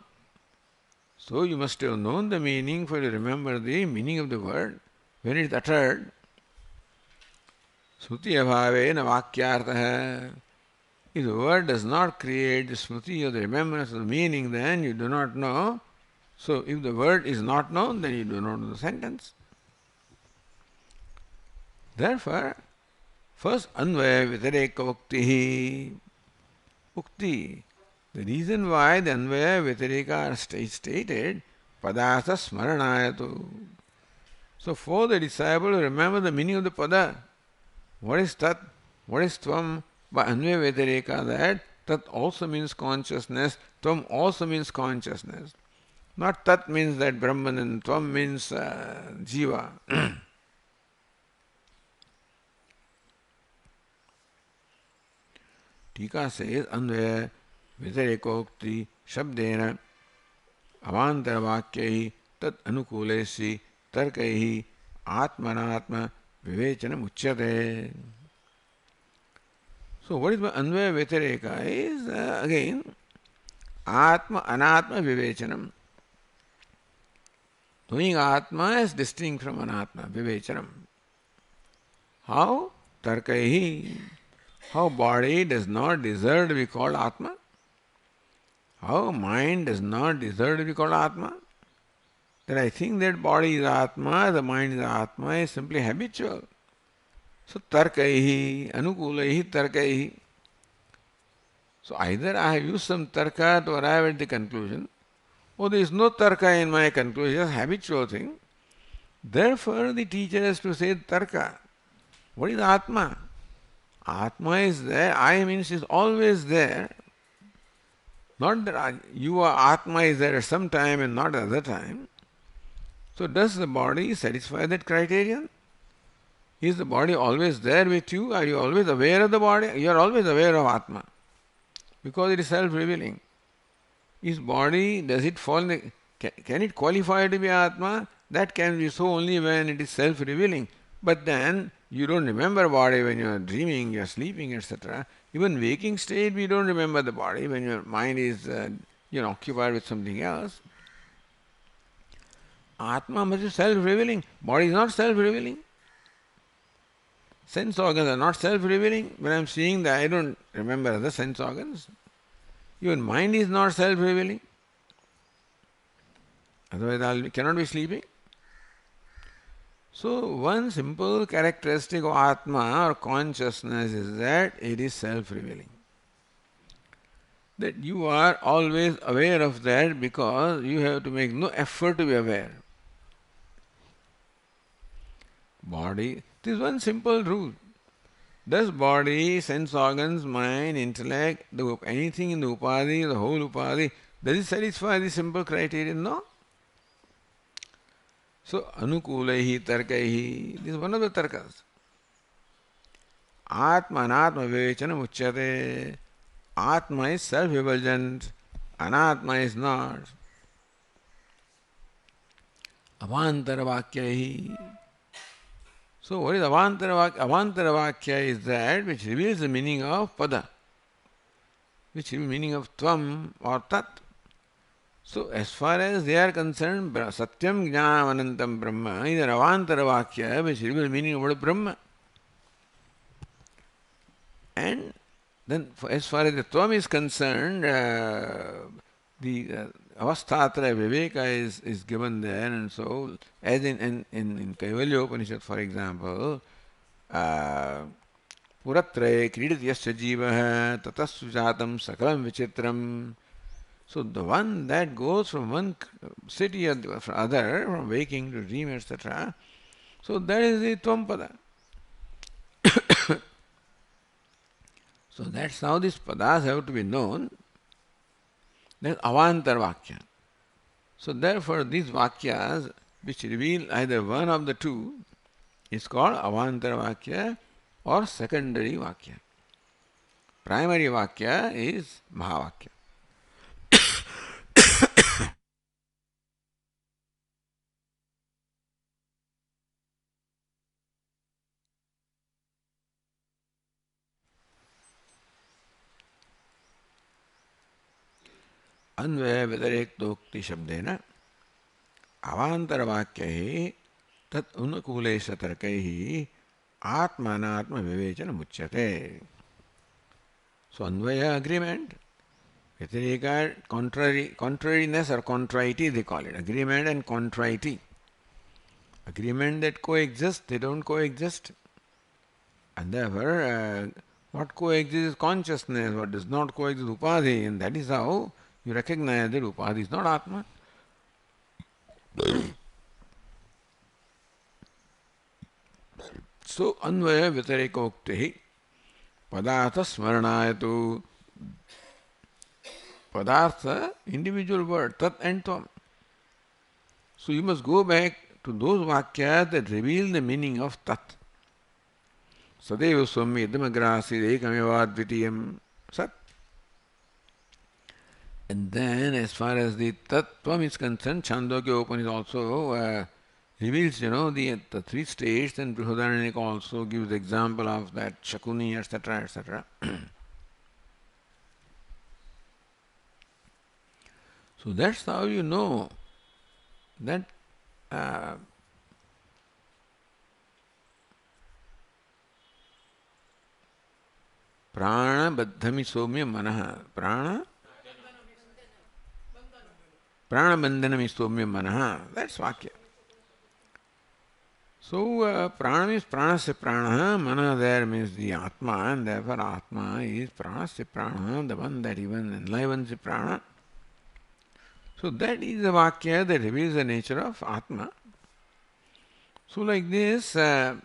So you must have known the meaning for you to remember the meaning of the word when it is uttered. Smruti abhavena vakyartha. If the word does not create the smruti or the remembrance of the meaning, then you do not know. So, if the word is not known, then you do not know the sentence. Therefore, first, Anvaya Vyatareka Uktihi. Ukti. The reason why the Anvaya Vyatareka are stated, Padartha Smaranayatu. So, for the disciple to remember the meaning of the Pada, what is Tat, what is Tvam, by Anvaya Vyatareka, that Tat also means consciousness, Tvam also means consciousness. Not Tat means that Brahman and Tvam means Jiva. Tika says, Anvaya Vyatarikokti Shabdena Avantara Vakyahi Tat Anukulesi Tarkaihi Atmanatma Vivechana Uchyate. So what is Anvaya Vyatareka is again Atma Anatma Vivechanam. Knowing Atma is distinct from Anatma, Vivechanam. How? Tarkaihi. How body does not deserve to be called Atma? How mind does not deserve to be called Atma? That I think that body is Atma, the mind is Atma is simply habitual. So Tarkaihi, Anukulaihi, Tarkaihi. So either I have used some tarka to arrive at the conclusion, or there is no tarka in my conclusion, just habitual thing. Therefore the teacher has to say tarka. What is Atma? Atma is there, I means is always there. Not that you are Atma is there at some time and not at other time. So does the body satisfy that criterion? Is the body always there with you? Are you always aware of the body? You are always aware of Atma because it is self-revealing. Is body, does it fall in the, can it qualify to be Atma? That can be so only when it is self-revealing. But then you don't remember body when you are dreaming, you are sleeping, etc. Even waking state, we don't remember the body when your mind is occupied with something else. Atma must be self-revealing. Body is not self-revealing. Sense organs are not self-revealing. When I am seeing that, I don't remember other sense organs. Even mind is not self-revealing. Otherwise, I cannot be sleeping. So, one simple characteristic of Atma or consciousness is that it is self-revealing. That you are always aware of that because you have to make no effort to be aware. Body, this is one simple rule. Does body, sense organs, mind, intellect, anything in the upadhi, the whole upadhi, does it satisfy the simple criterion? No. So, anukulaihi tarkaihi, this is one of the tarkas. Atma anatma vivechana uchyate. Atma is self-emergent, anatma is not. Avantara vakyahi. So, what is Avantara Vakya? Avantara Vakya is that which reveals the meaning of Pada, which reveals the meaning of Tvam or Tat. So, as far as they are concerned, Satyam Jnanam Anantam Brahma is an Avantara Vakya which reveals the meaning of word Brahma. And then, as far as the Tvam is concerned, the Avasthatra Viveka is given there, and so, as in Kaivalya Upanishad, for example, Puratraye Kridati Yasya Jivaha Tatassu Jatam Sakalam Vichitram. So, the one that goes from one city or the other, from waking to dream, etc., so that is the Tvam Pada. So, that's how these padas have to be known. That's Avantar Vakya. So therefore these Vakyas which reveal either one of the two is called Avantar Vakya or secondary Vakya. Primary Vakya is Mahavakya. अन्वय व्यतिरेक्तोक्ति शब्देन अवांतर वाक्य ही तत् अनुकूलेश तर्कैः आत्मानात्म विवेचन मुच्यते. So अन्वय agreement, व्यतिरेक contrariness or contrariety they call it. Agreement and contrariety. Agreement that coexist, they don't coexist. And therefore what coexists is consciousness, what does not coexist is upadhi, and that is how you recognize that upadhi is not Atma. So, Anvaya Vitarekokti Padartha Smaranayatu. Padartha, individual word, Tat and Tvam. So, you must go back to those Vakyas that reveal the meaning of Tat. Sadeva Swami Idamagrasi Ekameva Dvitiyam Sat. And then, as far as the Tattvam is concerned, Chandogya Upanishad also reveals, the three states, and Brihadaranyaka also gives the example of that Shakuni, etc., etc. So that's how you know that Prana Baddhami Somya Manaha. Prana Bandhanam Somya Manaha. That's Vakya. So, prana means pranasya prana, mana there means the Atma, and therefore Atma is pranasya prana, the one that even enlivens the prana. So, that is the Vakya that reveals the nature of Atma. So, like this, Padartha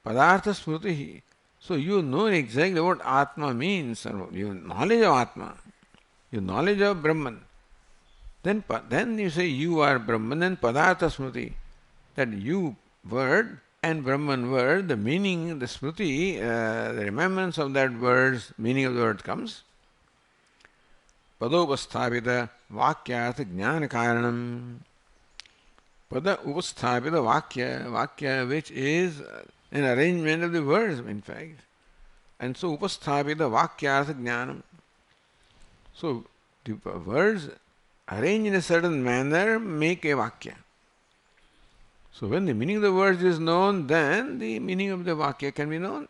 Smriti, So you know exactly what Atma means, or your knowledge of Atma, your knowledge of Brahman. Then you say you are Brahman, then Padartha Smriti. That you word and Brahman word, the meaning, the Smriti, the remembrance of that word's meaning of the word comes. Padopasthabita Vakyartha Jnana Karanam. Pada Upasthabita Vakya which is an arrangement of the words, in fact. And so Upasthabita Vakyartha Jnanam. So the words arranged in a certain manner make a Vakya. So when the meaning of the words is known, then the meaning of the Vakya can be known.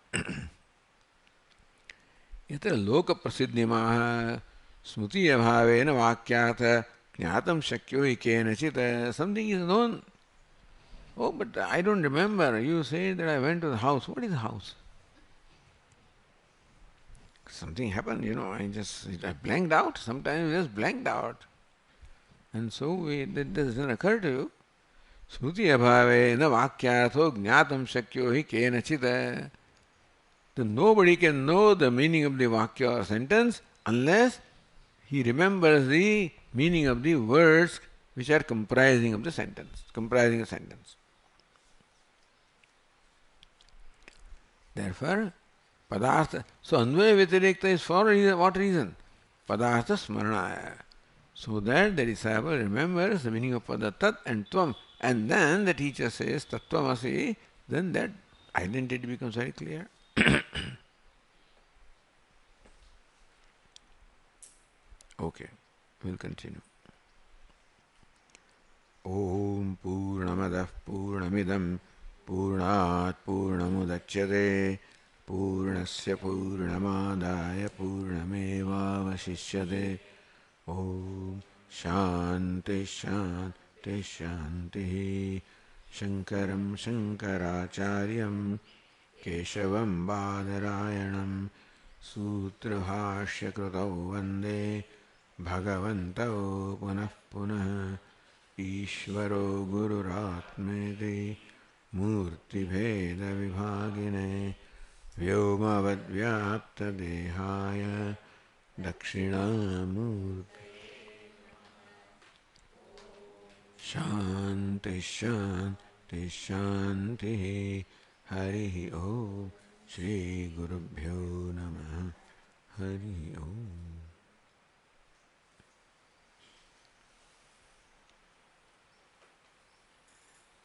Yatra loka prasiddhimaha smriti abhavena vakyatha jnatam shakyo ikenachita. Something is known. Oh, but I don't remember. You say that I went to the house. What is the house? Something happened, I blanked out. Sometimes just blanked out. And so that doesn't occur to you. Smriti abhave na vakyartho jnatam shakyo hi kenachita. Then nobody can know the meaning of the vakya or sentence unless he remembers the meaning of the words which are comprising of the sentence, comprising a sentence. Therefore, padartha. So anvaya vyatirekta is for what reason? Padartha smaranaya. So that the disciple remembers the meaning of pada tat and tvam. And then the teacher says tattvamasi, then that identity becomes very clear. Okay, we'll continue. Om Purnamadah Purnamidam Purnat Purnamudachyate Purnasya Purnamadaya Purnamevavashishyate. Om Shanti Shanti Shanti. Shankaram Shankaracharyam Keshavam Badarayanam Sutrabhashya Krutau Vande Bhagavantau Punah Punah. Ishvaro Gururatmeti Murti Bheda Vibhagine Vyomavad Vyapta Dehaya Dakshinamurti. Shanti Shanti Shanti. Hari Om. Shri Gurubhyo Namaha. Hari Om.